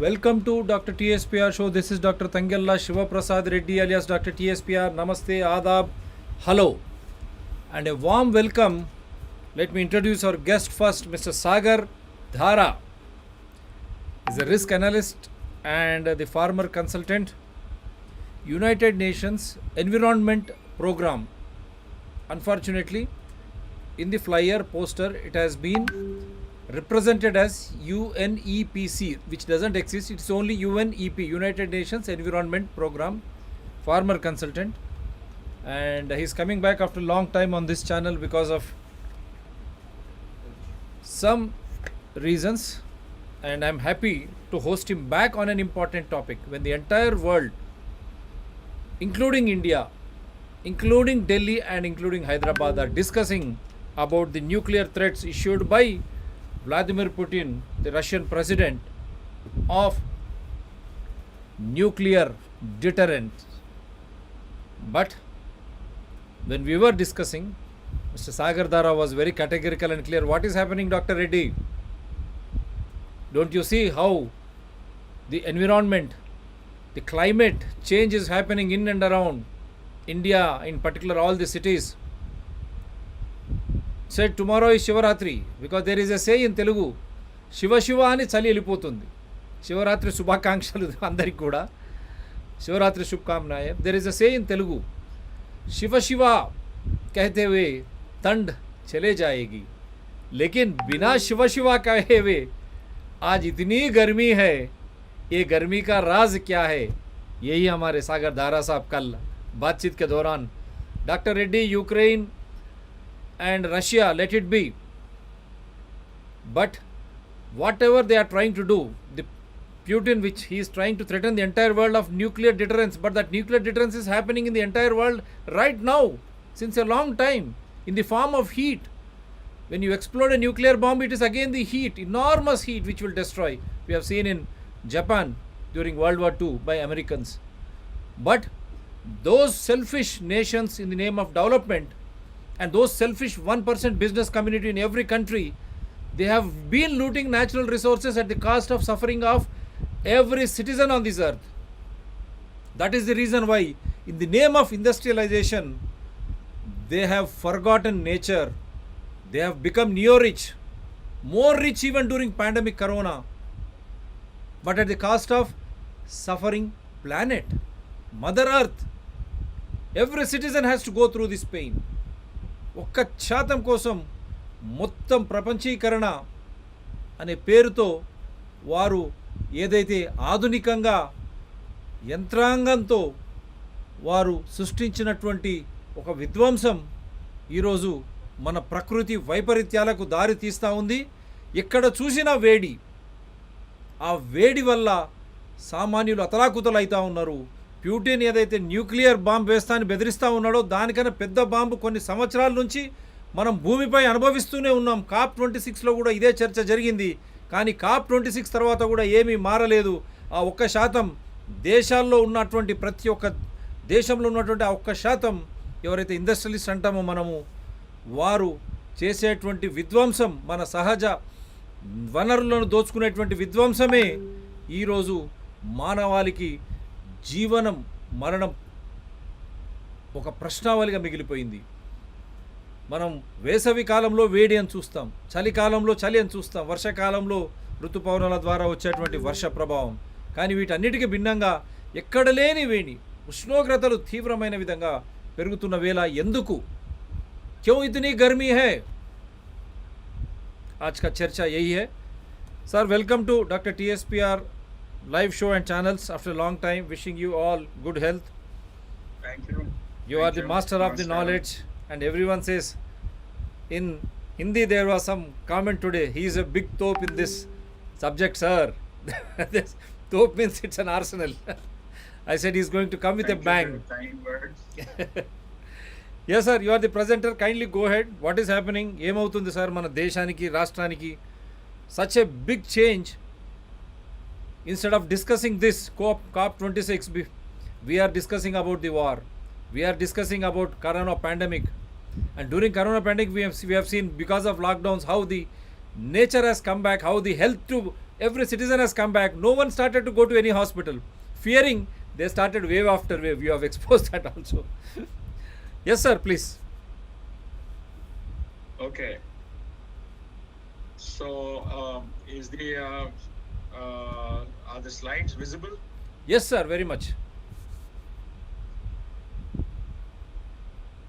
Welcome to Dr. TSPR show. This is Dr. Tangella Shiva Prasad Reddy alias Dr. TSPR. Namaste, Adab, hello, and a warm welcome. Let me introduce our guest first, Mr. Sagar Dhara. He's a risk analyst and the former consultant, United Nations Environment Program. Unfortunately, in the flyer poster, it has been represented as UNEPC, which doesn't exist. It's only UNEP, United Nations Environment Program, former consultant, and he's coming back after a long time on this channel because of some reasons, and I'm happy to host him back on an important topic when the entire world, including India, including Delhi and including Hyderabad, are discussing about the nuclear threats issued by Vladimir Putin, the Russian president, of nuclear deterrence. But when we were discussing, Mr. Sagar Dhara was very categorical and clear. What is happening, Dr. Reddy? Don't you see how the environment, the climate change is happening in and around India, in particular all the cities? Said tomorrow is Shivaratri, because there is a say in Telugu, Shiva Shiva ani chali వెళ్ళిపోతుంది. శివరాత్రి శుభాకాంక్షలు అందరికి కూడా, శివరాత్రి शुभकामनाएं. There is a say in Telugu, Shiva Shiva कहते हुए ठंड चले जाएगी, लेकिन बिना शिवा शिवा कहे हुए आज इतनी गर्मी है. ये गर्मी का राज क्या है? यही हमारे सागर धारा साहब कल बातचीत के दौरान, doctor Reddy, Ukraine and Russia, let it be. But whatever they are trying to do, the Putin, which he is trying to threaten the entire world of nuclear deterrence, but that nuclear deterrence is happening in the entire world right now, since a long time, in the form of heat. When you explode a nuclear bomb, it is again the heat, enormous heat, which will destroy. We have seen in Japan during World War II by Americans. But those selfish nations in the name of development, and those selfish 1% business community in every country, they have been looting natural resources at the cost of suffering of every citizen on this earth. That is the reason why, in the name of industrialization, they have forgotten nature. They have become neo-rich, more rich even during pandemic corona, but at the cost of suffering planet, Mother Earth. Every citizen has to go through this pain. ఒక్క శాతం కోసం మొత్తం ప్రపంచీకరణ అనే పేరుతో వారు ఏదైతే ఆధునికంగా యంత్రాంగంతో వారు సృష్టించినటువంటి ఒక విధ్వంసం ఈరోజు మన ప్రకృతి వైపరీత్యాలకు దారి తీస్తూ ఉంది. ఎక్కడ చూసినా వేడి, ఆ వేడి వల్ల సామాన్యులు అతలాకుతలవుతూ ఉన్నారు. ప్యూటిన్ ఏదైతే న్యూక్లియర్ బాంబు వేస్తానని బెదిరిస్తూ ఉన్నాడో, దానికన్నా పెద్ద బాంబు కొన్ని సంవత్సరాల నుంచి మనం భూమిపై అనుభవిస్తూనే ఉన్నాం. COP26లో కూడా ఇదే చర్చ జరిగింది, కానీ COP26 తర్వాత కూడా ఏమీ మారలేదు. ఆ 1% దేశాల్లో ఉన్నటువంటి ప్రతి ఒక్క దేశంలో ఉన్నటువంటి ఆ 1% ఎవరైతే ఇండస్ట్రియలిస్ట్ అంటామో మనము, వారు చేసేటువంటి విధ్వంసం, మన సహజ వనరులను దోచుకునేటువంటి విధ్వంసమే ఈరోజు మానవాళికి జీవనం మరణం ఒక ప్రశ్నావళిగా మిగిలిపోయింది. మనం వేసవి కాలంలో వేడి అని చూస్తాం, చలికాలంలో చలి అని చూస్తాం, వర్షాకాలంలో ఋతుపవనాల ద్వారా వచ్చేటువంటి వర్ష ప్రభావం. కానీ వీటన్నిటికీ భిన్నంగా ఎక్కడ లేని వేడి, ఉష్ణోగ్రతలు తీవ్రమైన విధంగా పెరుగుతున్న వేళ ఎందుకు, క్యూ ఇతనీ గర్మీ హై? आज का चर्चा यही है. Sir, welcome to Dr. TSPR live show and channels after a long time. Wishing you all good health. Thank you. You are the master of the knowledge, and everyone says in Hindi there was some comment today. He is a big top in this subject, sir. This top means it's an arsenal. I said he's going to come with a bang. Kind words. Yes, sir. You are the presenter. Kindly go ahead. What is happening? ఏమవుతుంది sir మన దేశానికి, రాష్ట్రానికి? Such a big change. Instead of discussing this COP26, we are discussing about the war. We are discussing about corona pandemic. And during corona pandemic, we have seen, because of lockdowns, how the nature has come back, how the health to Every citizen has come back. No one started to go to any hospital. Fearing, they started wave after wave. You have exposed that also. Yes, sir, please. Okay. So, are the slides visible? Yes, sir, very much.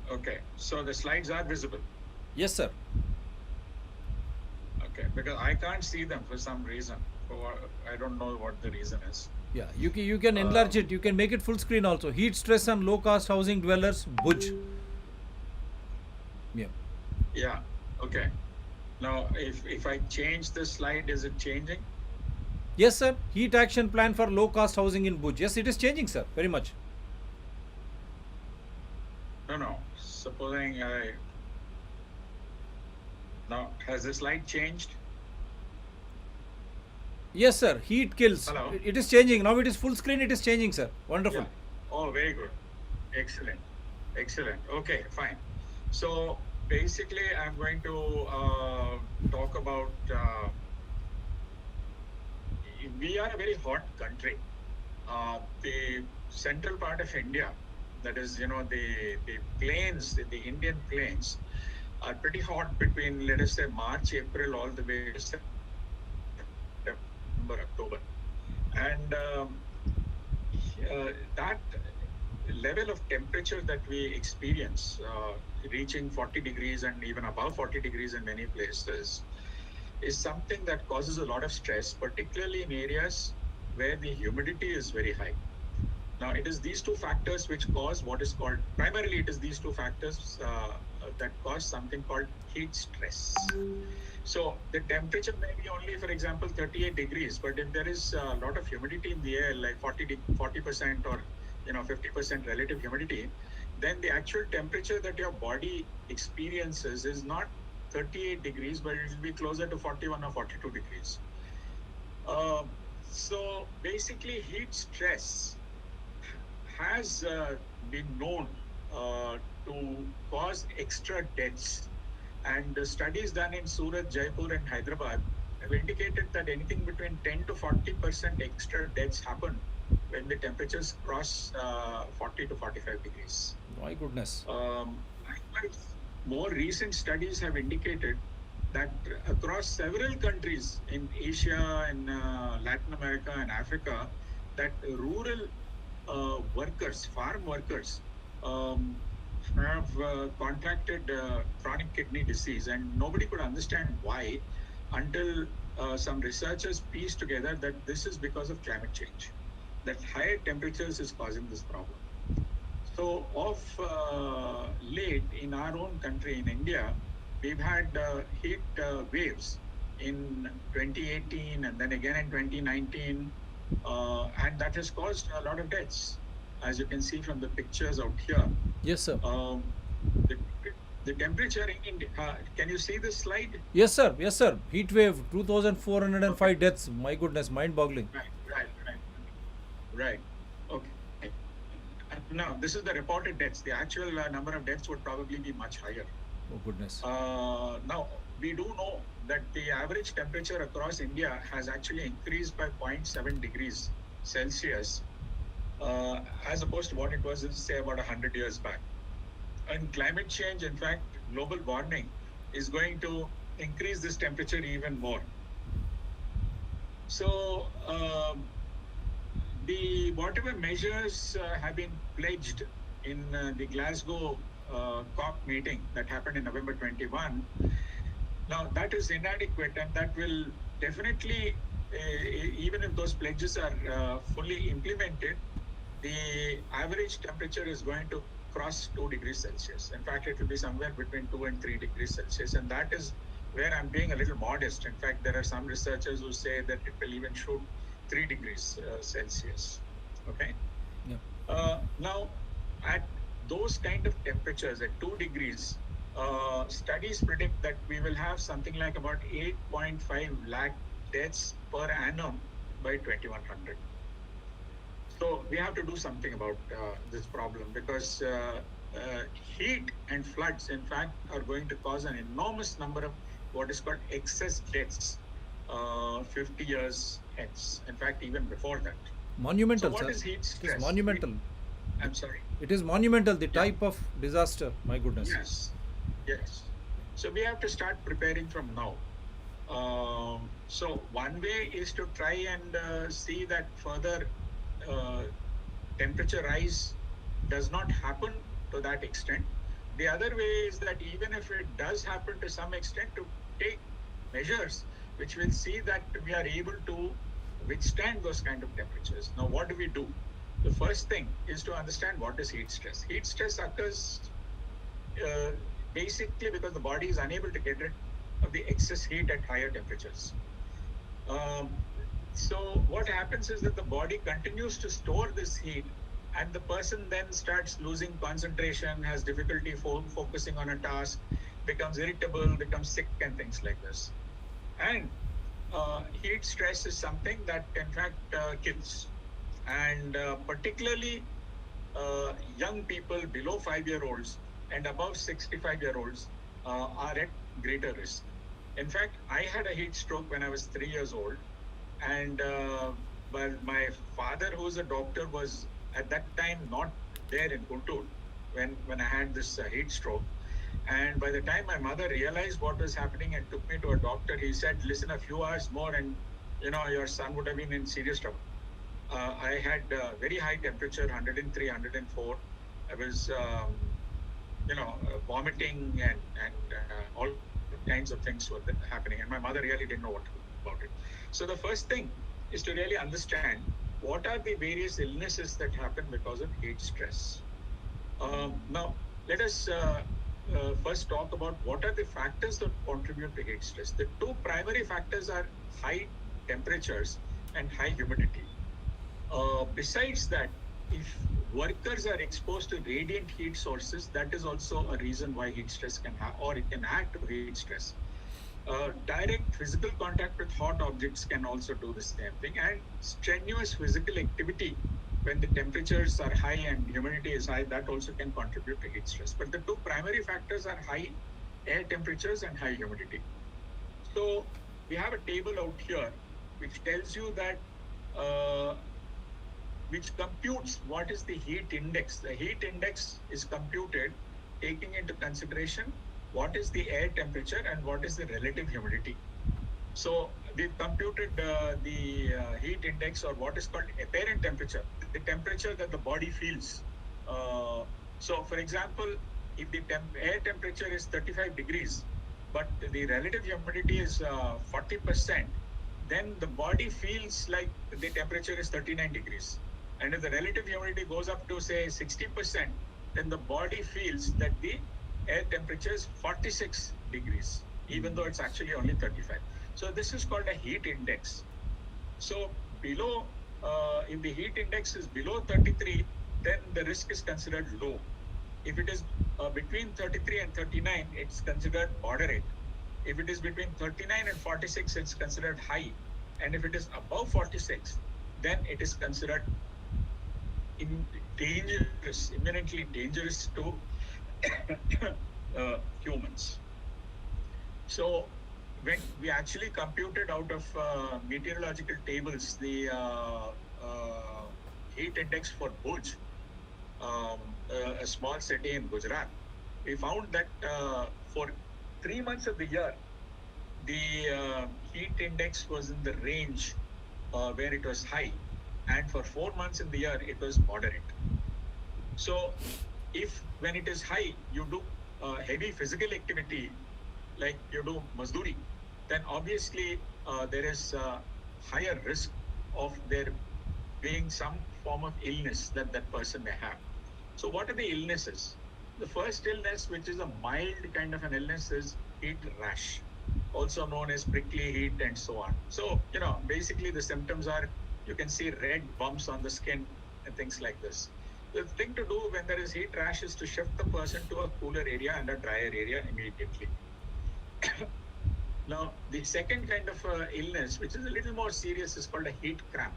Okay. So the slides are visible. Yes, sir. Okay. Because I can't see them for some reason. I don't know what the reason is. Yeah, you can enlarge it. You can make it full screen also. Heat stress and low cost housing dwellers, Bhuj. Yeah. Yeah. Okay. Now, if I change the slide, is it changing? Yes, sir. Heat action plan for low cost housing in Bhuj. Yes, it is changing, sir. Very much. No. Supposing now, has the slide changed? Yes, sir. Heat kills. Hello? It is changing. Now it is full screen. It is changing, sir. Wonderful. Yeah. Oh, very good. Excellent. Okay, fine. So basically, I'm going to talk about. We are a very hot country. The central part of India, that is, the plains, the Indian plains, are pretty hot between, let us say, March, April, all the way to September, October. And that level of temperature that we experience, reaching 40 degrees and even above 40 degrees in many places, is something that causes a lot of stress, particularly in areas where the humidity is very high. Now, it is these two factors which cause what is called, primarily it is these two factors that cause something called heat stress. So the temperature may be only, for example, 38 degrees, but if there is a lot of humidity in the air, like 40% or 50% relative humidity, then the actual temperature that your body experiences is not 38 degrees, but it will be closer to 41 or 42 degrees. So basically, heat stress has been known to cause extra deaths. And studies done in Surat, Jaipur, and Hyderabad have indicated that anything between 10 to 40% extra deaths happen when the temperatures cross 40 to 45 degrees. My goodness. More recent studies have indicated that across several countries in Asia, in Latin America, and Africa, that rural workers, farm workers, have contracted chronic kidney disease, and nobody could understand why until some researchers pieced together that this is because of climate change, that higher temperatures is causing this problem. So of late in our own country, in India, we've had heat waves in 2018 and then again in 2019, and that has caused a lot of deaths, as you can see from the pictures out here. Yes, sir. The temperature in India, can you see this slide? Yes, sir. Heat wave, 2,405 deaths. My goodness, mind-boggling. Right. Okay. Now, this is the reported deaths. The actual number of deaths would probably be much higher. Oh, goodness. Now, we do know that the average temperature across India has actually increased by 0.7 degrees Celsius, as opposed to what it was, say, about 100 years back. And climate change, in fact, global warming, is going to increase this temperature even more. So, whatever measures have been pledged in the Glasgow COP meeting that happened in November 21, now that is inadequate, and that will definitely, even if those pledges are fully implemented, the average temperature is going to cross 2 degrees Celsius. In fact, it will be somewhere between 2 and 3 degrees Celsius, and that is where I'm being a little modest. In fact, there are some researchers who say that it will even shoot 3 degrees Celsius. Okay. Yeah. Now, at those kind of temperatures, at 2 degrees, studies predict that we will have something like about 8.5 lakh deaths per annum by 2100. So we have to do something about this problem, because heat and floods, in fact, are going to cause an enormous number of what is called excess deaths 50 years hence. In fact, even before that. Monumental, So what sir. is heat It is stress? monumental. I'm sorry. It is monumental, the Yeah. type of disaster. My goodness. Yes. Yes. So we have to start preparing from now. So one way is to try and see that further uh, temperature rise does not happen to that extent. The other way is that even if it does happen to some extent, to take measures which will see that we are able to withstand those kind of temperatures. Now, what do we do? The first thing is to understand what is heat stress. Heat stress occurs uh, basically because the body is unable to get rid of the excess heat at higher temperatures. Um, so what happens is that the body continues to store this heat, and the person then starts losing concentration, has difficulty focusing on a task, becomes irritable, becomes sick, and things like this. And heat stress is something that, in fact, kills. And particularly young people below 5-year-olds and above 65-year-olds are at greater risk. In fact, I had a heat stroke when I was 3 years old, and well, my father, who's a doctor, was at that time not there in Guntur when I had this heat stroke. And by the time my mother realized what was happening and took me to a doctor, he said, "Listen, a few hours more, and your son would have been in serious trouble." I had very high temperature, 103, 104. I was, vomiting and all kinds of things were happening. And my mother really didn't know what to do about it. So the first thing is to really understand what are the various illnesses that happen because of heat stress. Now, let us first talk about what are the factors that contribute to heat stress. The two primary factors are high temperatures and high humidity. Besides that, if workers are exposed to radiant heat sources, that is also a reason why heat stress can have, or it can add to heat stress. Direct physical contact with hot objects can also do the same thing, and strenuous physical activity when the temperatures are high and humidity is high, that also can contribute to heat stress. But the two primary factors are high air temperatures and high humidity. So we have a table out here which tells you that uh, which computes what is the heat index. The heat index is computed taking into consideration what is the air temperature and what is the relative humidity. So we've computed the heat index, or what is called apparent temperature, the temperature that the body feels. Uh, so, for example, if the air temperature is 35 degrees, but the relative humidity is 40%, then the body feels like the temperature is 39 degrees. And if the relative humidity goes up to, say, 60%, then the body feels that the air temperature is 46 degrees, even though it's actually only 35. So this is called a heat index. So below, if the heat index is below 33, then the risk is considered low. If it is between 33 and 39, it's considered moderate. If it is between 39 and 46, it's considered high. And if it is above 46, then it is considered dangerous, imminently dangerous to humans. So when we actually computed out of meteorological tables the heat index for Bhuj, um, a small city in Gujarat, we found that for 3 months of the year, the heat index was in the range where it was high, and for 4 months in the year, it was moderate. So if when it is high, you do heavy physical activity like you do mazduri, then obviously there is higher risk of there being some form of illness that that person may have. So what are the illnesses? The first illness, which is a mild kind of an illness, is heat rash, also known as prickly heat and so on. So, basically the symptoms are, you can see red bumps on the skin and things like this. The thing to do when there is heat rash is to shift the person to a cooler area and a drier area immediately. Now, the second kind of illness, which is a little more serious, is called a heat cramp.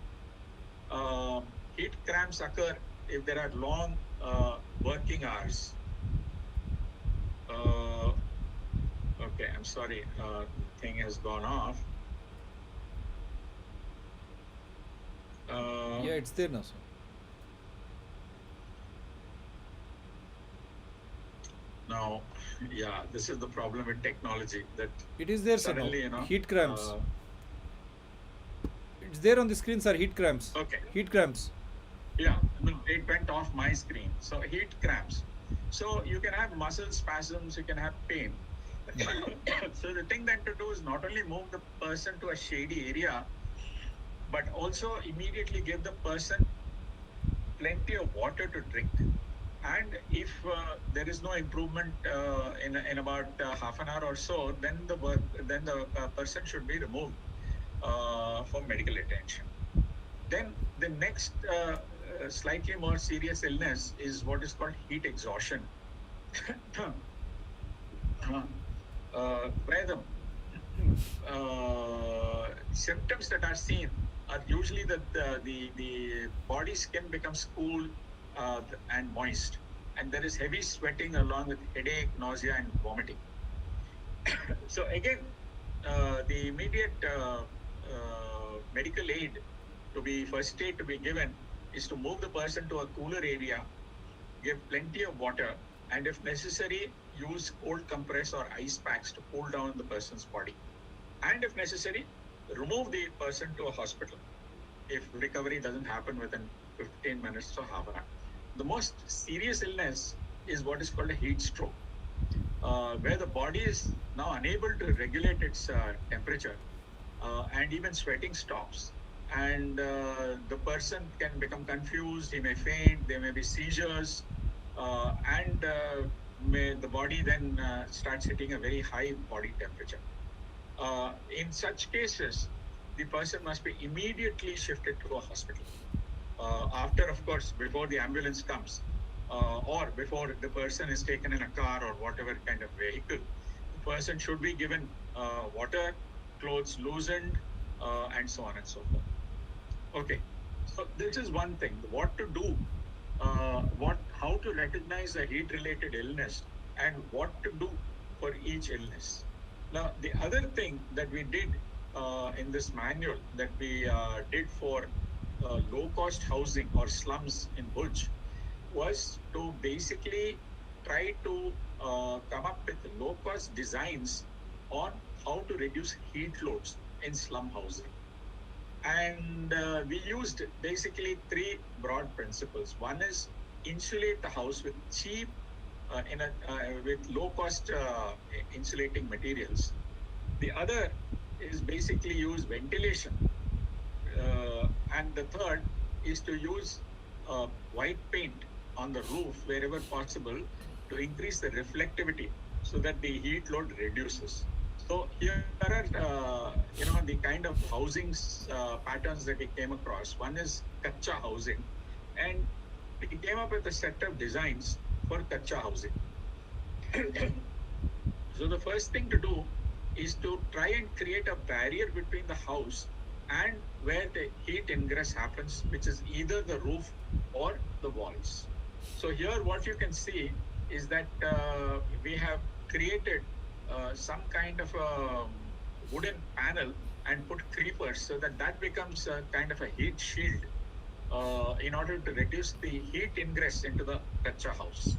Heat cramps occur if there are long working hours. Okay, I'm sorry, the thing has gone off. Yeah, it's there now, sir. Now, yeah, this is the problem with technology that It is there, sir, now. suddenly, Heat cramps. It's there on the screen, sir. Heat cramps. okay, Heat cramps. yeah, no, it went off my screen. So heat cramps. So you can have muscle spasms, you can have pain. So the thing then to do is not only move the person to a shady area, but also immediately give the person plenty of water to drink. And if there is no improvement in about half an hour or so, then the person should be removed for medical attention. Then the next slightly more serious illness is what is called heat exhaustion, where the symptoms that are seen are usually that the body skin becomes cool and moist, and there is heavy sweating along with headache, nausea, and vomiting. So again, the immediate medical aid first aid to be given is to move the person to a cooler area, give plenty of water, and if necessary, use cold compress or ice packs to cool down the person's body. And if necessary, remove the person to a hospital if recovery doesn't happen within 15 minutes to half an hour. The most serious illness is what is called a heat stroke, where the body is now unable to regulate its temperature, and even sweating stops. And the person can become confused, he may faint, there may be seizures, and the body then starts hitting a very high body temperature. In such cases, the person must be immediately shifted to a hospital. After, of course, before the ambulance comes, or before the person is taken in a car or whatever kind of vehicle, the person should be given water, clothes loosened, and so on and so forth. Okay, so this is one thing. What to do, how to recognize a heat-related illness, and what to do for each illness. Now, the other thing that we did in this manual that we did for low-cost housing or slums in Bhuj was to basically try to come up with low-cost designs on how to reduce heat loads in slum housing. And we used basically three broad principles. One is insulate the house with cheap, with low-cost insulating materials. The other is basically use ventilation, and the third is to use white paint on the roof wherever possible to increase the reflectivity so that the heat load reduces. So here are the kind of housing patterns that we came across. One is kacha housing, and we came up with a set of designs for kacha housing. So the first thing to do is to try and create a barrier between the house and where the heat ingress happens, which is either the roof or the walls. So here what you can see is that we have created some kind of a wooden panel and put creepers so that becomes a kind of a heat shield in order to reduce the heat ingress into the kacha house.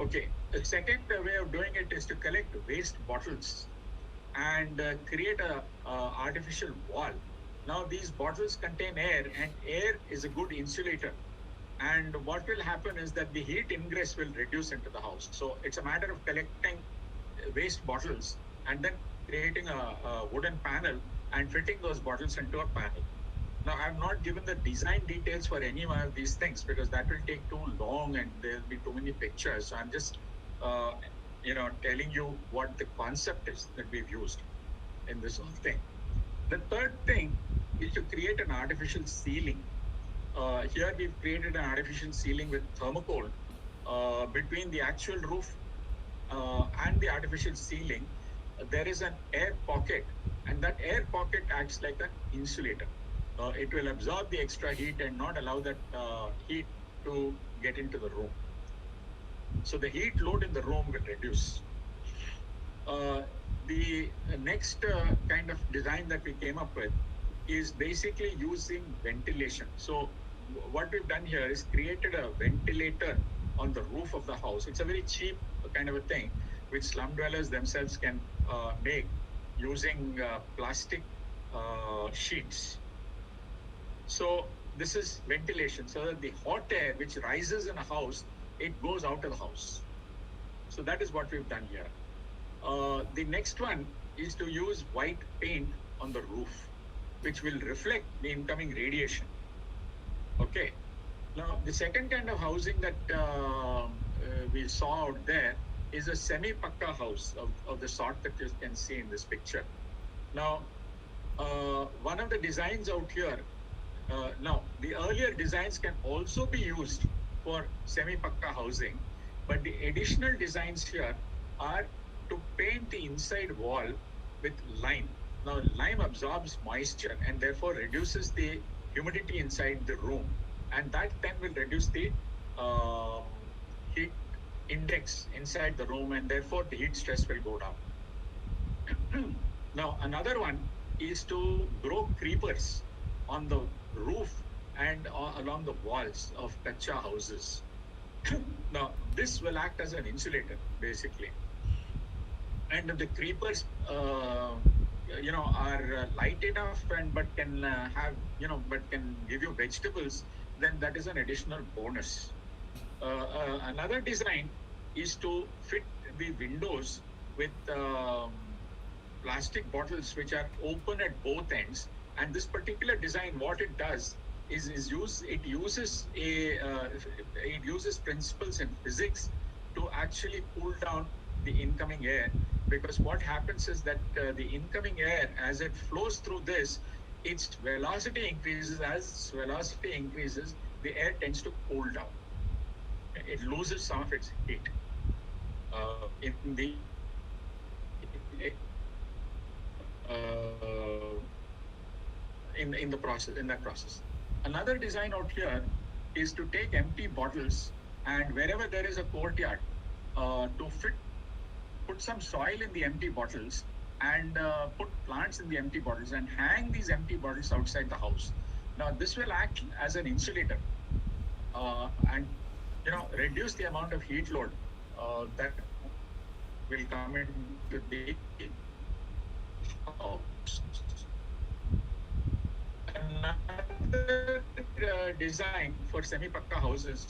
Okay, the second way of doing it is to collect waste bottles and create a artificial wall. Now these bottles contain air, and air is a good insulator. And what will happen is that the heat ingress will reduce into the house. So it's a matter of collecting waste bottles and then creating a wooden panel and fitting those bottles into a panel. Now, I've not given the design details for any one of these things because that will take too long and there'll be too many pictures. So I'm just, telling you what the concept is that we've used in this whole thing. The third thing is to create an artificial ceiling. Here we've created an artificial ceiling with thermocol between the actual roof and the artificial ceiling. There is an air pocket, and that air pocket acts like an insulator. It will absorb the extra heat and not allow that heat to get into the room. So the heat load in the room will reduce. The next kind of design that we came up with is basically using ventilation. So what we've done here is created a ventilator on the roof of the house. It's a very cheap kind of a thing which slum dwellers themselves can make using plastic sheets. So this is ventilation, so that the hot air which rises in a house, it goes out of the house. So that is what we've done here. The next one is to use white paint on the roof, which will reflect the incoming radiation. Okay. Now, the second kind of housing that we saw out there is a semi-pakka house of the sort that you can see in this picture. Now, one of the designs out here, now the earlier designs can also be used for semi-pakka housing, but the additional designs here are to paint the inside wall with lime. Now, lime absorbs moisture and therefore reduces the humidity inside the room, and that then will reduce the heat index inside the room, and therefore the heat stress will go down. Now, another one is to grow creepers on the roof and along the walls of kacha houses. Now, this will act as an insulator, basically. And if the creepers, are light enough but can but can give you vegetables, then that is an additional bonus. Another design is to fit the windows with plastic bottles which are open at both ends. And this particular design, what it does is it uses principles in physics to actually cool down the incoming air, because what happens is that the incoming air, as it flows through this, its velocity increases. As velocity increases, the air tends to cool down. It loses some of its heat in that process. Another design out here is to take empty bottles, and wherever there is a courtyard, put some soil in the empty bottles and put plants in the empty bottles and hang these empty bottles outside the house. Now, this will act as an insulator and reduce the amount of heat load that will come into the house. Another design for semi-pakka houses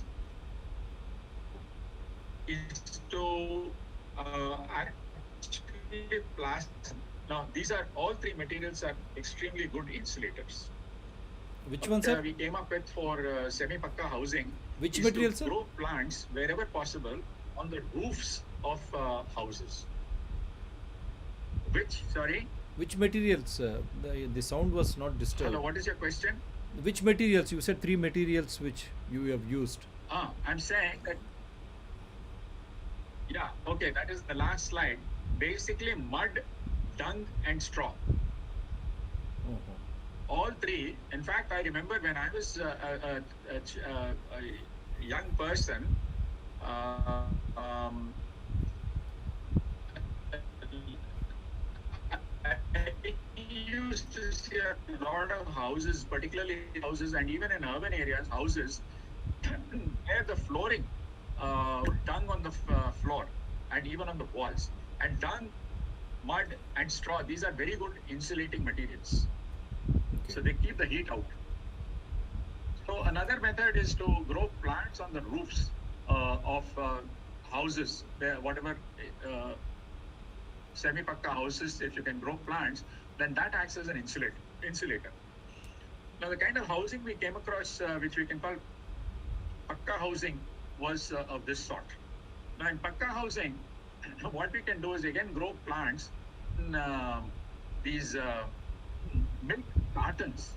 is to actually plastic. Now, all three materials are extremely good insulators. Which one, sir? We came up with for semi-pakka housing. Which material, sir? Grow plants wherever possible on the roofs of houses. Which materials? The sound was not disturbed. Hello, what is your question? Which materials? You said three materials which you have used. I'm saying that. Yeah, okay, that is the last slide. Basically, mud, dung, and straw. All three. In fact, I remember when I was a young person, I used to see a lot of houses, particularly houses, and even in urban areas, houses where the flooring, dung on the floor and even on the walls. And dung, mud, and straw, these are very good insulating materials. Okay. So they keep the heat out. So another method is to grow plants on the roofs of houses, whatever semi-pakka houses. If you can grow plants, then that acts as an insulator. Now, the kind of housing we came across, which we can call pakka housing, was of this sort. Now, in pakka housing, what we can do is again grow plants in these milk cartons,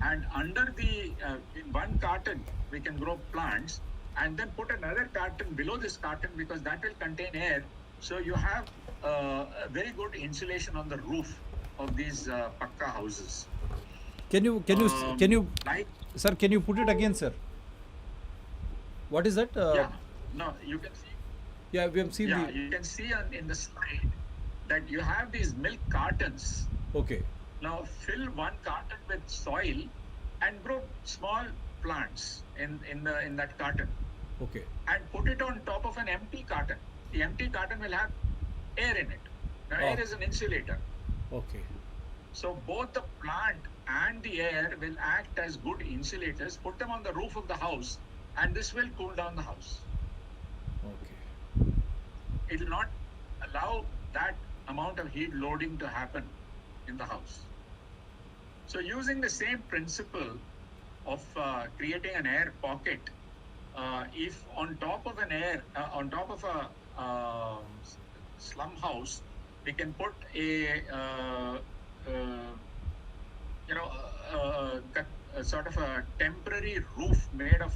and under the in one carton we can grow plants, and then put another carton below this carton, because that will contain air. So you have a very good insulation on the roof of these pakka houses. Can you sir, can you put it again, sir? What is that? Yeah, no, you can see. Yeah, we have seen. You can see in the slide that you have these milk cartons. Okay. Now fill one carton with soil and grow small plants in that carton Okay. and put it on top of an empty carton. The empty carton will have air in it. Now Oh, air is an insulator. okay. So both the plant and the air will act as good insulators. Put them on the roof of the house and this will cool down the house. Okay. It will not allow that amount of heat loading to happen in the house. So using the same principle of creating an air pocket, if on top of a slum house, we can put uh, a sort of a temporary roof made of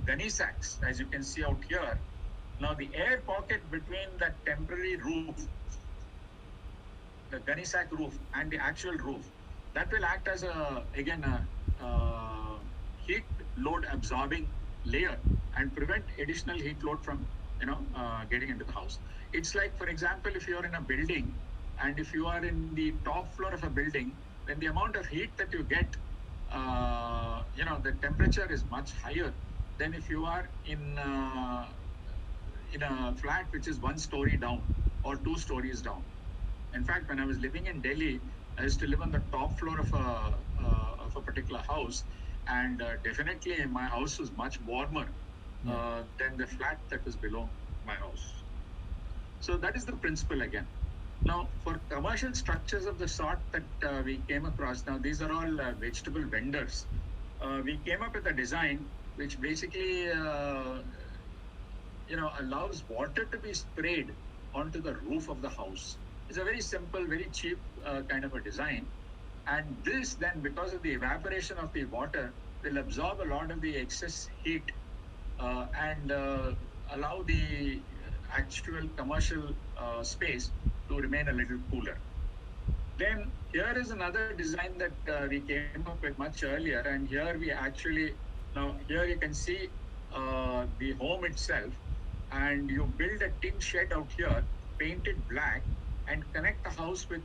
gunny sacks, as you can see out here. Now the air pocket between that temporary roof, the gunny sack roof, and the actual roof, that will act as a heat load absorbing layer and prevent additional heat load from getting into the house. It's like, for example, if you're in a building and if you are in the top floor of a building, then the amount of heat that you get, the temperature is much higher than if you are in a flat which is 1 story down or 2 stories down. In fact, when I was living in Delhi, I used to live on the top floor of a particular house, and definitely my house was much warmer than the flat that was below my house. So that is the principle again. Now, for commercial structures of the sort that we came across, now these are all vegetable vendors. We came up with a design which basically allows water to be sprayed onto the roof of the house. It's a very simple, very cheap kind of a design. And this then, because of the evaporation of the water, will absorb a lot of the excess heat and allow the actual commercial space to remain a little cooler. Then here is another design that we came up with much earlier, and here we actually, now here you can see the home itself, and you build a tin shed out here, paint it black, and connect the house with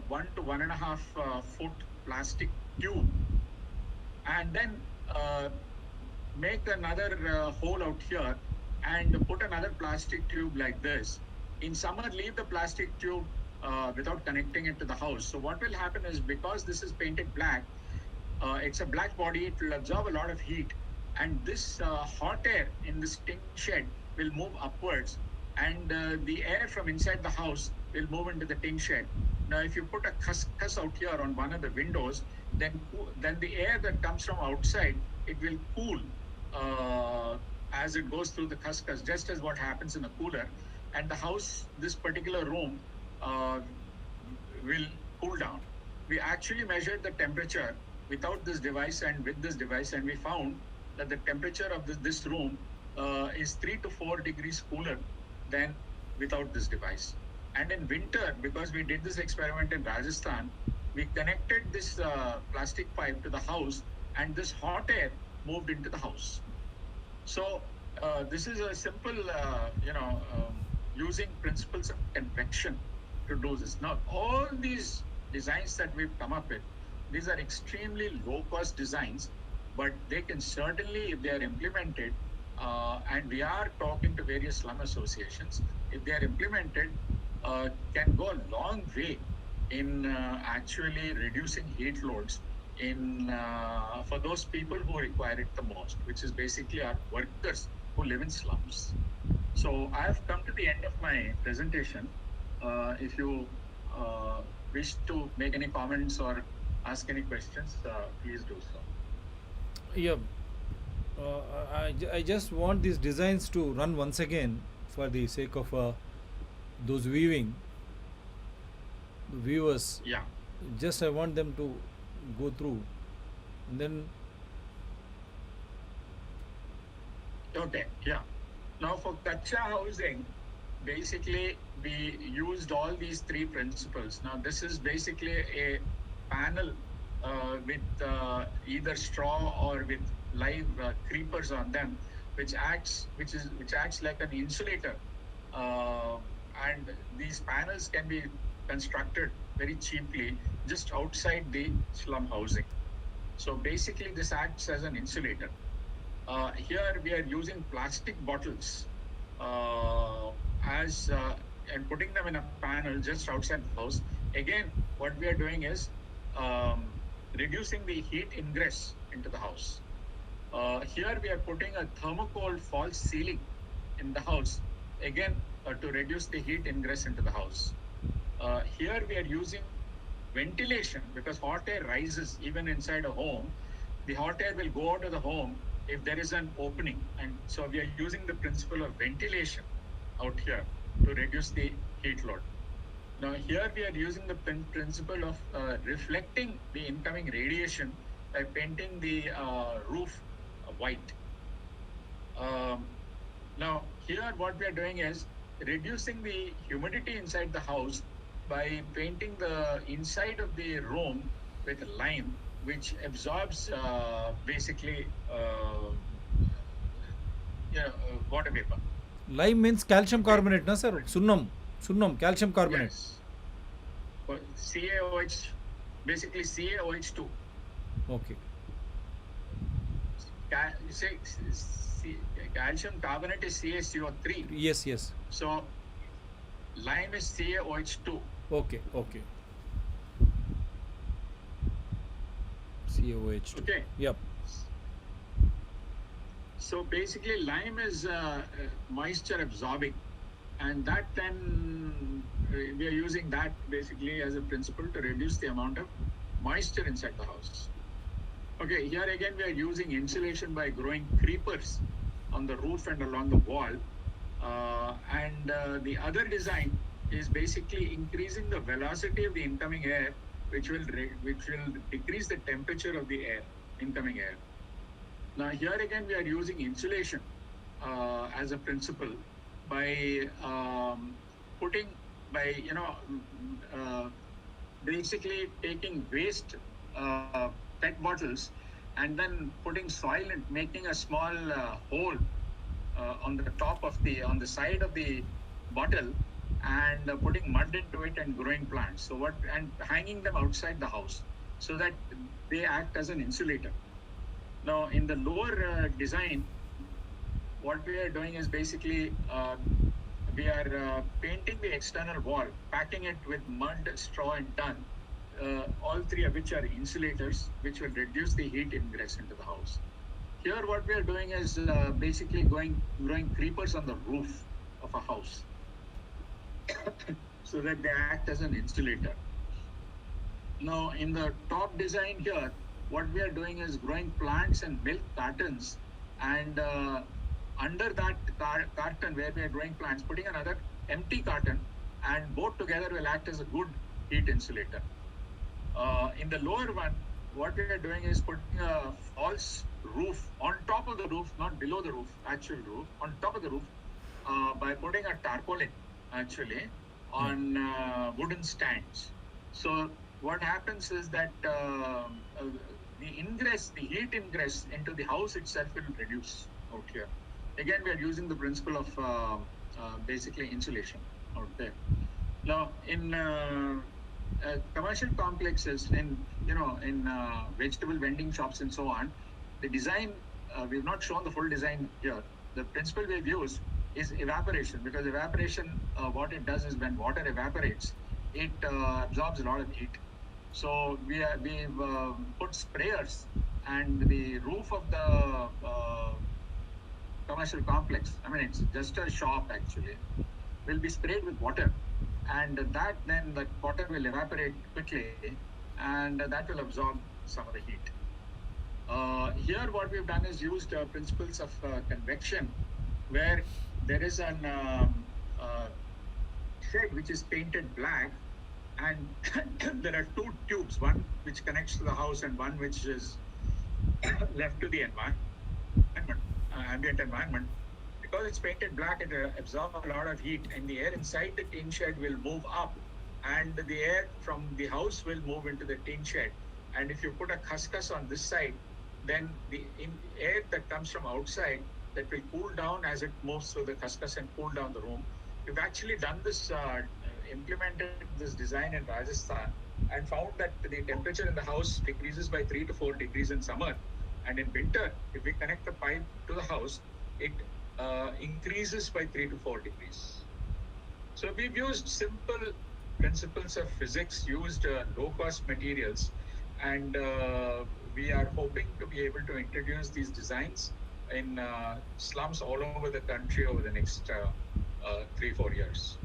1 to 1.5 foot plastic tube, and then make another hole out here and put another plastic tube like this. In summer, leave the plastic tube without connecting it to the house. So what will happen is, because this is painted black, it's a black body, it will absorb a lot of heat, and this hot air in this tin shed will move upwards, and the air from inside the house will move into the tin shed. Now, if you put a cuscus out here on one of the windows, then the air that comes from outside, it will cool as it goes through the cuscus, just as what happens in a cooler. And the house, this particular room, will cool down. We actually measured the temperature without this device and with this device, and we found that the temperature of this room is 3 to 4 degrees cooler than without this device. And in winter, because we did this experiment in Rajasthan, we connected this plastic pipe to the house, and this hot air moved into the house. So this is a simple, using principles of convection to do this. Now, all these designs that we've come up with, these are extremely low-cost designs, but they can certainly, if they are implemented, and we are talking to various slum associations, if they are implemented, can go a long way in actually reducing heat loads for those people who require it the most, which is basically our workers who live in slums. So I have come to the end of my presentation. If you wish to make any comments or ask any questions, please do so. Yeah. I just want these designs to run once again for the sake of those viewing the viewers. Yeah. Just I want them to go through, and then Okay, yeah. Now for Kacha housing, basically we used all these three principles. Now this is basically a panel with either straw or with live creepers on them, which acts like an insulator. And these panels can be constructed very cheaply just outside the slum housing. So basically this acts as an insulator. Here we are using plastic bottles as and putting them in a panel just outside the house. Again, what we are doing is um, reducing the heat ingress into the house. Here we are putting a thermocol false ceiling in the house, again to reduce the heat ingress into the house. Here we are using ventilation because hot air rises even inside a home. The hot air will go out of the home if there is an opening. And so we are using the principle of ventilation out here to reduce the heat load. Now here we are using the principle of reflecting the incoming radiation by painting the roof white. Now here what we are doing is reducing the humidity inside the house by painting the inside of the room with lime, which absorbs basically water vapor. Lime means calcium carbonate, na sir? Sunnam, calcium carbonate. Yes. But CaOH, basically CaOH2. Okay. You say calcium carbonate is CaCO3. Yes. So lime is CaOH2. Okay. CaOH2. Okay. Yep. So basically lime is moisture absorbing, and that then we are using that basically as a principle to reduce the amount of moisture inside the house. Okay, here again we are using insulation by growing creepers on the roof and along the wall. And the other design is basically increasing the velocity of the incoming air, which will decrease the temperature of the air, incoming air. Now here again we are using insulation as a principle by basically taking waste PET bottles and then putting soil and making a small hole on the side of the bottle and putting mud into it and growing plants. And hanging them outside the house so that they act as an insulator. Now in the lower design, what we are doing is basically we are painting the external wall, packing it with mud, straw and dung, all three of which are insulators, which will reduce the heat ingress into the house. Here what we are doing is basically growing creepers on the roof of a house so that they act as an insulator. Now in the top design here, what we are doing is growing plants and milk cartons, and under that carton where we are growing plants, putting another empty carton, and both together will act as a good heat insulator. In the lower one, what we are doing is putting a false roof on top of the roof, not below the roof, actual roof, on top of the roof, by putting a tarpaulin actually on wooden stands. So what happens is that the heat ingress into the house itself will reduce out here. Again, we are using the principle of basically insulation out there. Now, in commercial complexes, in vegetable vending shops and so on, the design we've not shown the full design here. The principle we've used is evaporation, because evaporation, what it does is when water evaporates, it absorbs a lot of heat. So we've put sprayers, and the roof of the commercial complex, I mean it's just a shop actually, will be sprayed with water, and that water will evaporate quickly, and that will absorb some of the heat. Here what we've done is used principles of convection, where there is an shed which is painted black, and there are two tubes, one which connects to the house and one which is left to the ambient environment. Because it's painted black, it absorbs a lot of heat, and the air inside the tin shed will move up, and the air from the house will move into the tin shed. And if you put a cuscus on this side, then the air that comes from outside, that will cool down as it moves through the cuscus and cool down the room. We've actually done this implemented this design in Rajasthan and found that the temperature in the house decreases by 3 to 4 degrees in summer, and in winter, if we connect the pipe to the house, it increases by 3 to 4 degrees. So we've used simple principles of physics, used low-cost materials, and we are hoping to be able to introduce these designs in slums all over the country over the next 3-4 years.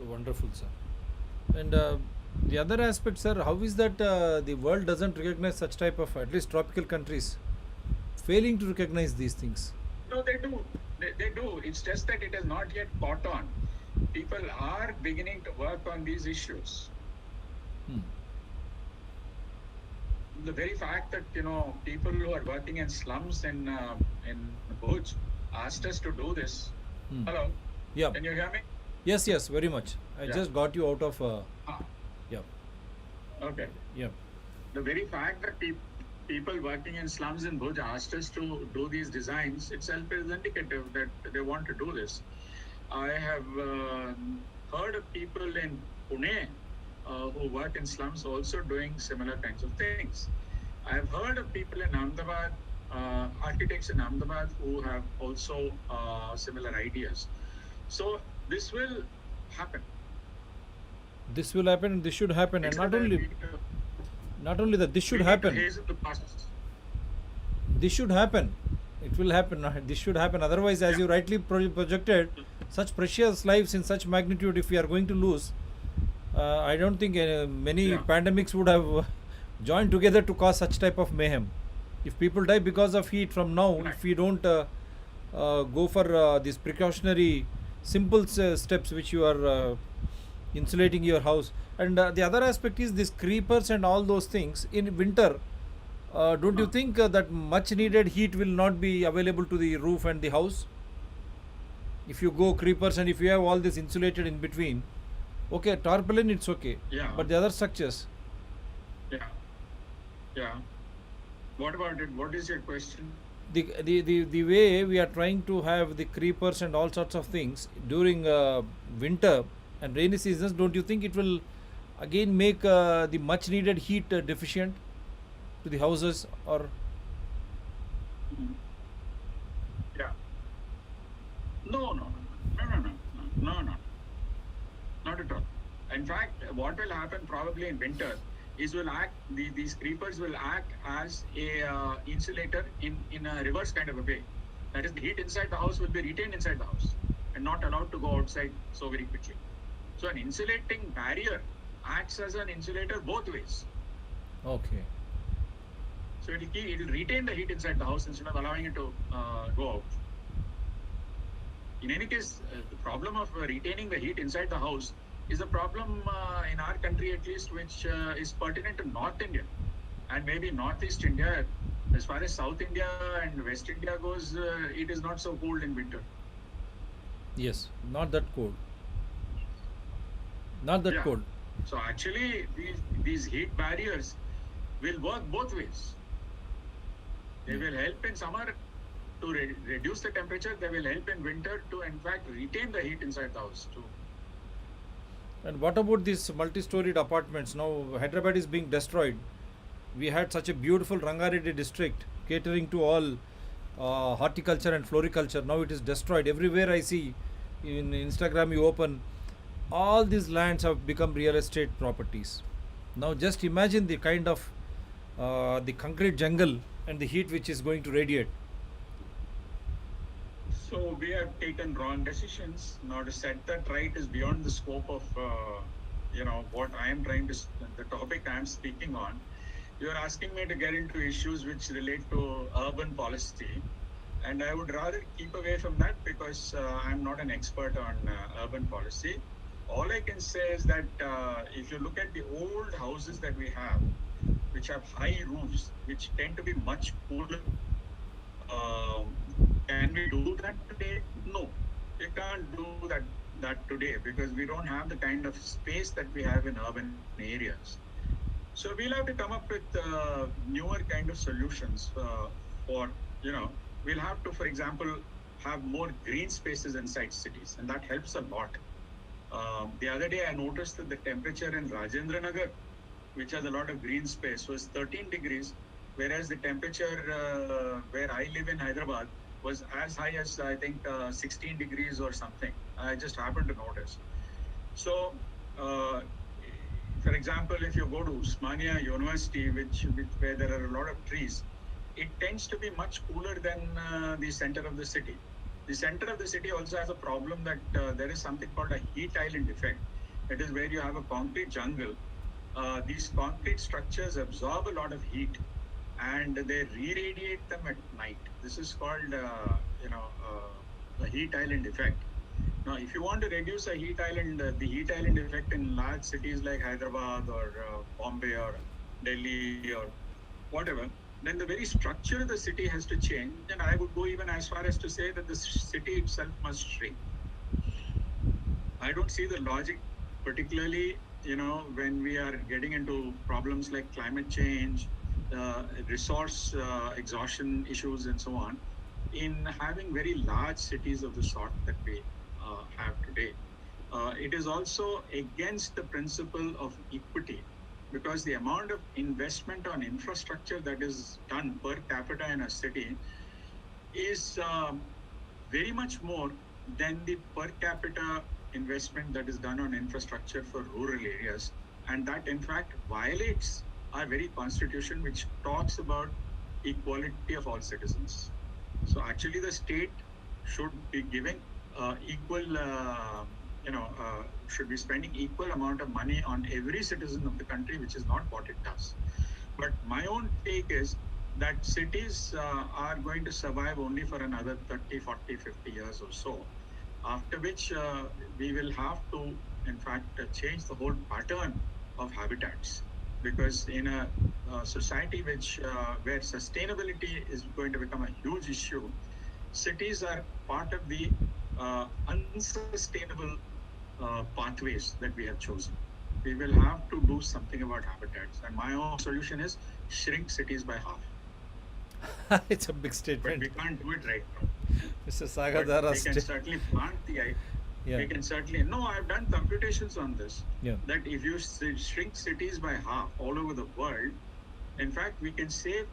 Wonderful, sir. And the other aspect, sir, how is that the world doesn't recognize such type of, at least tropical countries, failing to recognize these things? No, they do. They do. It's just that it has not yet caught on. People are beginning to work on these issues. The very fact that people who are working in slums in Bhuj asked us to do this. Hello. Yeah. Can you hear me? Yes, very much. I just got you out of. Yeah. Okay. Yeah. The very fact that people working in slums in Bhuj asked us to do these designs itself is indicative that they want to do this. I have heard of people in Pune who work in slums also doing similar kinds of things. I have heard of people in Ahmedabad, architects in Ahmedabad who have also similar ideas. So this will happen. This will happen, and this should happen, and not only that, this should happen. This should happen. It will happen. This should happen. Otherwise, as you rightly projected, such precious lives in such magnitude, if we are going to lose, I don't think many pandemics would have joined together to cause such type of mayhem. If people die because of heat from now, if we don't go for these precautionary, simple steps which you are insulating your house, and the other aspect is this creepers and all those things in winter. Don't you think that much needed heat will not be available to the roof and the house? If you go creepers and if you have all this insulated in between, okay, tarpaulin it's okay. Yeah. But the other structures. Yeah. What about it? What is your question? The way we are trying to have the creepers and all sorts of things during winter and rainy seasons, don't you think it will again make the much needed heat deficient to the houses or? Yeah. No. Not at all. In fact, what will happen probably in winter is these creepers will act as a insulator in a reverse kind of a way. That is, the heat inside the house will be retained inside the house and not allowed to go outside so very quickly. So an insulating barrier acts as an insulator both ways. Okay. So it will retain the heat inside the house instead of allowing it to go out. In any case, the problem of retaining the heat inside the house is a problem in our country at least, which is pertinent to North India and maybe Northeast India. As far as South India and West India goes, it is not so cold in winter. Yes, not that cold. Not that cold. So actually, these heat barriers will work both ways. They will help in summer to reduce the temperature. They will help in winter to, in fact, retain the heat inside the house too. And what about these multi-storied apartments? Now Hyderabad is being destroyed. We had such a beautiful Rangareddy district catering to all horticulture and floriculture. Now it is destroyed. Everywhere I see, in Instagram you open, all these lands have become real estate properties. Now just imagine the kind of the concrete jungle and the heat which is going to radiate. So we have taken wrong decisions. Now to set that right is beyond the scope of what I am trying to, the topic I am speaking on. You are asking me to get into issues which relate to urban policy, and I would rather keep away from that because I'm not an expert on urban policy. All I can say is that if you look at the old houses that we have, which have high roofs, which tend to be much cooler, can we do that today? No, we can't do that today because we don't have the kind of space that we have in urban areas. So we'll have to come up with newer kind of solutions we'll have to, for example, have more green spaces inside cities, and that helps a lot. The other day I noticed that the temperature in Rajendra Nagar, which has a lot of green space, was 13 degrees, whereas the temperature where I live in Hyderabad was as high as I think 16 degrees or something. I just happened to notice. So, for example, if you go to Usmania University, where there are a lot of trees, it tends to be much cooler than the center of the city. The center of the city also has a problem that there is something called a heat island effect. That is where you have a concrete jungle. These concrete structures absorb a lot of heat and they re-radiate them at night. This is called, the heat island effect. Now, if you want to reduce the heat island effect in large cities like Hyderabad or Bombay or Delhi or whatever, then the very structure of the city has to change. And I would go even as far as to say that the city itself must shrink. I don't see the logic, particularly, when we are getting into problems like climate change, resource exhaustion issues, and so on, in having very large cities of the sort that we have today. It is also against the principle of equity, because the amount of investment on infrastructure that is done per capita in a city is very much more than the per capita investment that is done on infrastructure for rural areas. And that, in fact, violates our very constitution, which talks about equality of all citizens. So actually, the state should be giving should be spending equal amount of money on every citizen of the country, which is not what it does. But my own take is that cities are going to survive only for another 30, 40, 50 years or so, after which we will have to, in fact, change the whole pattern of habitats. Because in a society where sustainability is going to become a huge issue, cities are part of the unsustainable pathways that we have chosen. We will have to do something about habitats. And my own solution is shrink cities by half. It's a big But statement. we can't do it right now. Mr. Sagar But Dhara. we can certainly plant the idea. Yeah. We can certainly, no, I've done computations on this. Yeah. That if you shrink cities by half all over the world, in fact, we can save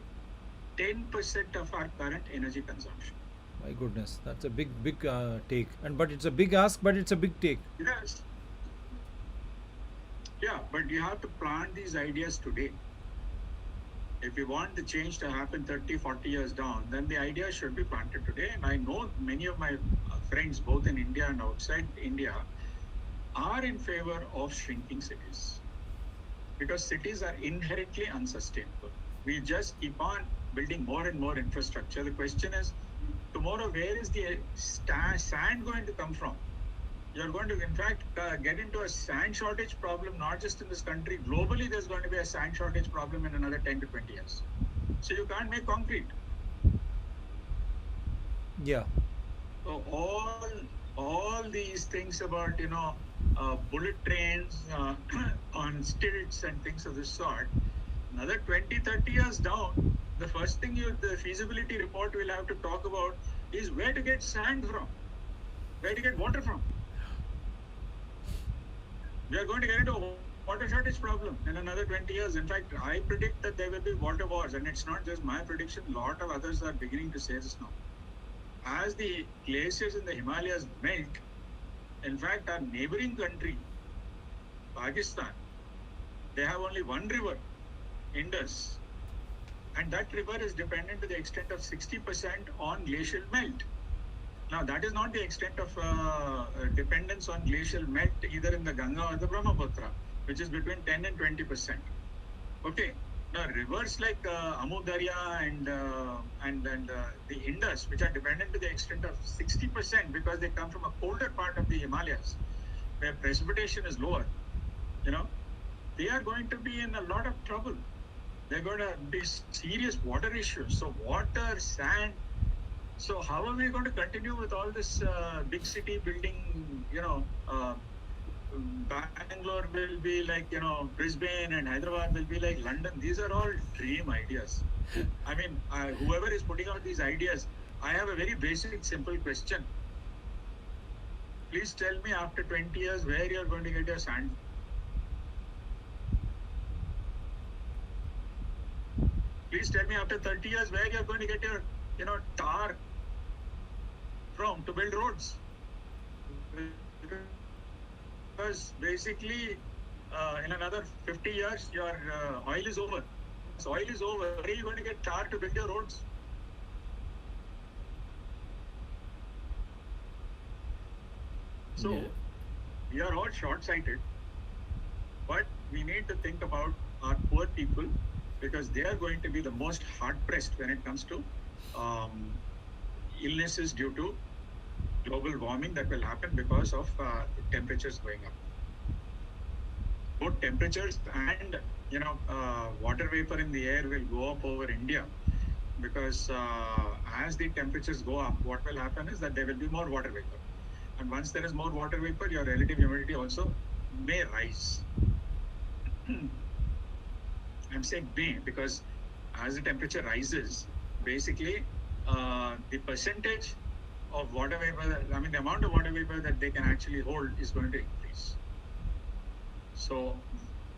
10% of our current energy consumption. My goodness, that's a big take. But it's a big ask, but it's a big take. Yes. Yeah, but you have to plant these ideas today. If you want the change to happen 30, 40 years down, then the ideas should be planted today. And I know many of my friends, both in India and outside India, are in favor of shrinking cities, because cities are inherently unsustainable. We just keep on building more and more infrastructure. The question is, tomorrow, where is the sand going to come from? You're going to, in fact, get into a sand shortage problem, not just in this country. Globally, there's going to be a sand shortage problem in another 10 to 20 years. So you can't make concrete. Yeah. So all these things about, bullet trains on stilts and things of this sort, another 20, 30 years down, the first thing the feasibility report will have to talk about is where to get sand from, where to get water from. We are going to get into a water shortage problem in another 20 years. In fact, I predict that there will be water wars, and it's not just my prediction. A lot of others are beginning to say this now. As the glaciers in the Himalayas melt, in fact, our neighboring country, Pakistan, they have only one river, Indus, and that river is dependent to the extent of 60% on glacial melt. Now, that is not the extent of dependence on glacial melt either in the Ganga or the Brahmaputra, which is between 10 and 20%. Okay. Now, rivers like Amu Darya and the Indus, which are dependent to the extent of 60% because they come from a colder part of the Himalayas, where precipitation is lower, they are going to be in a lot of trouble. They're going to be serious water issues. So water, sand. So how are we going to continue with all this big city building, Bangalore will be like, Brisbane, and Hyderabad will be like London. These are all dream ideas. I mean, whoever is putting out these ideas, I have a very basic, simple question. Please tell me after 20 years where you're going to get your sand. Please tell me after 30 years where you're going to get your, tar from to build roads. Because basically, in another 50 years, your oil is over. So oil is over. Where are you going to get tar to build your roads? So we are all short-sighted, but we need to think about our poor people because they are going to be the most hard-pressed when it comes to illnesses due to global warming that will happen because of temperatures going up. Both temperatures and water vapor in the air will go up over India because as the temperatures go up, what will happen is that there will be more water vapor. And once there is more water vapor, your relative humidity also may rise. I'm saying may because as the temperature rises, basically the percentage of water vapor, the amount of water vapor that they can actually hold is going to increase. So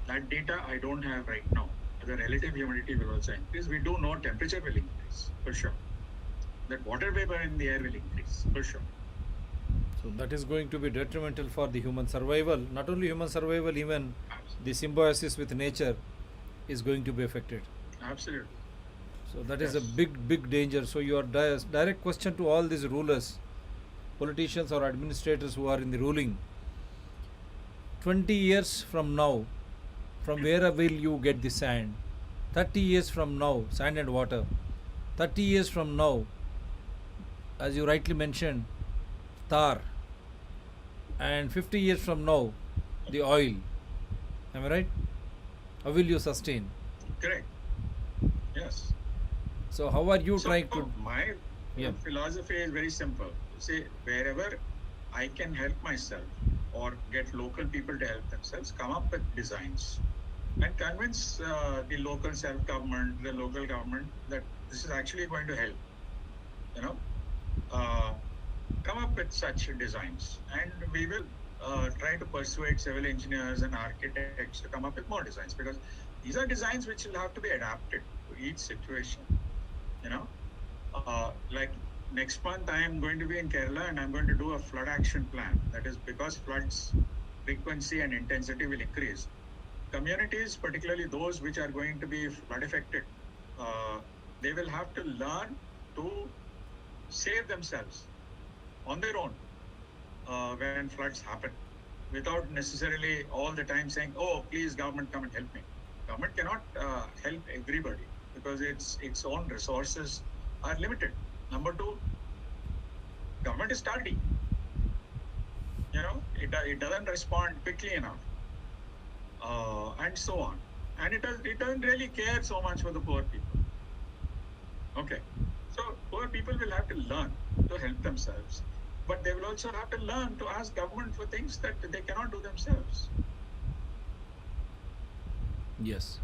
that data I don't have right now. The relative humidity will also increase. We do know temperature will increase for sure. That water vapor in the air will increase for sure. So that is going to be detrimental for the human survival. Not only human survival, even the symbiosis with nature is going to be affected. Absolutely. So that is a big danger. So your direct question to all these rulers, politicians or administrators who are in the ruling, 20 years from now, from where will you get the sand? 30 years from now, sand and water. 30 years from now, as you rightly mentioned, tar. And 50 years from now, the oil. Am I right? How will you sustain? Correct. Yes. So how are you trying to... My philosophy is very simple. Say, wherever I can help myself or get local people to help themselves, come up with designs and convince the local self-government, the local government that this is actually going to help. Come up with such designs and we will try to persuade civil engineers and architects to come up with more designs because these are designs which will have to be adapted to each situation. Like next month I am going to be in Kerala and I'm going to do a flood action plan. That is because floods frequency and intensity will increase. Communities, particularly those which are going to be flood affected, they will have to learn to save themselves on their own when floods happen without necessarily all the time saying, oh, please government come and help me. Government cannot help everybody because its own resources are limited. Number two, government is tardy. It doesn't respond quickly enough. And so on. And it doesn't really care so much for the poor people. Okay. So poor people will have to learn to help themselves. But they will also have to learn to ask government for things that they cannot do themselves. Yes.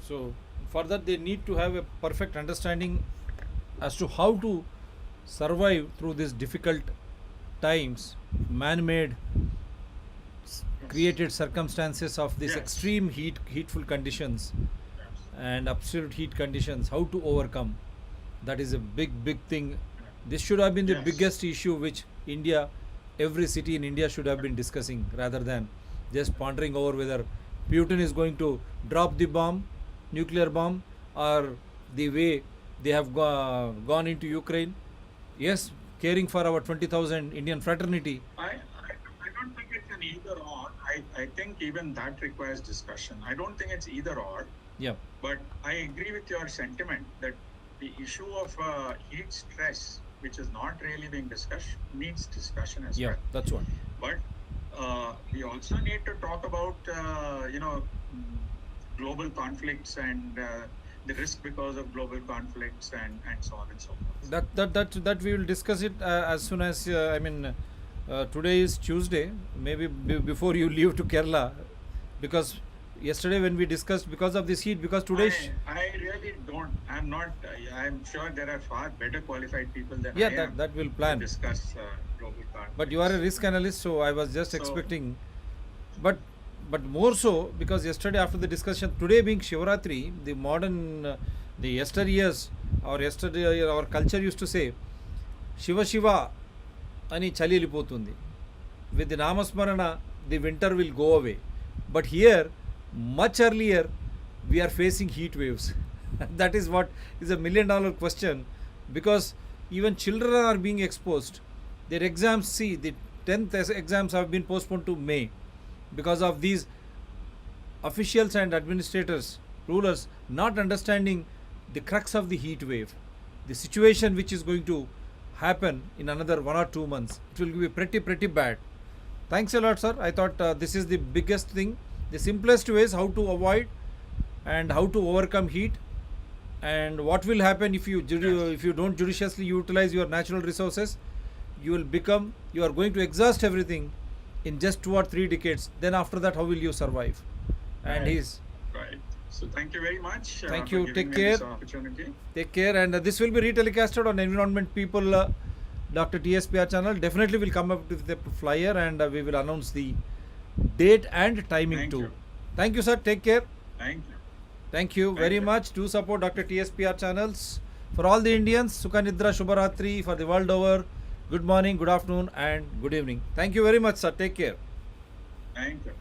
So for that they need to have a perfect understanding as to how to survive through these difficult times, man-made created circumstances of these extreme heatful conditions and absolute heat conditions, how to overcome. That is a big thing. This should have been the biggest issue which India, every city in India should have been discussing rather than just pondering over whether Putin is going to drop the bomb, nuclear bomb, or the way they have gone into Ukraine. Yes, caring for our 20,000 Indian fraternity. I don't think it's an either or. I think even that requires discussion. I don't think it's either or. Yeah. But I agree with your sentiment that the issue of heat stress, which is not really being discussed, needs discussion as well. Yeah, that's what. But we also need to talk about, global conflicts and the risk because of global conflicts and so on and so forth. That we will discuss it as soon as today is Tuesday. Maybe before you leave to Kerala, because yesterday when we discussed because of this heat, because today I really don't. I'm not. I'm sure there are far better qualified people than yeah, I am that will to plan. discuss global conflicts. But you are a risk analyst, so I was just So- expecting. But more so because yesterday after the discussion, today being Shivaratri, the modern, the yesteryears, our culture used to say, Shiva Shiva అని చలి వెళ్ళిపోతుంది. With the Namasmarana, the winter will go away. But here, much earlier, we are facing heat waves. That is what is a $1 million question, because even children are being exposed. Their exams, see, the 10th exams have been postponed to May because of these officials and administrators, rulers not understanding the crux of the heat wave, the situation which is going to happen in another 1 or 2 months. It will be pretty bad. Thanks a lot, sir. I thought this is the biggest thing. The simplest ways how to avoid and how to overcome heat, and what will happen if you don't judiciously utilize your natural resources. You are going to exhaust everything in just 2 or 3 decades. Then after that, how will you survive? And Right. So thank you very much. Thank for you. giving Take me care. this opportunity. Take care, and this will be retelecasted on Environment People Dr. TSPR channel. Definitely will come up with a flyer, and we will announce the date and timing Thank too. you. Thank you, sir. Take care. Thank you. Thank you Thank very you. much. Do support Dr. TSPR channels. For all the Indians, Sukha Nidra Shubharatri for the world over. Good morning, good afternoon, and good evening. Thank you very much, sir. Take care. Thank you.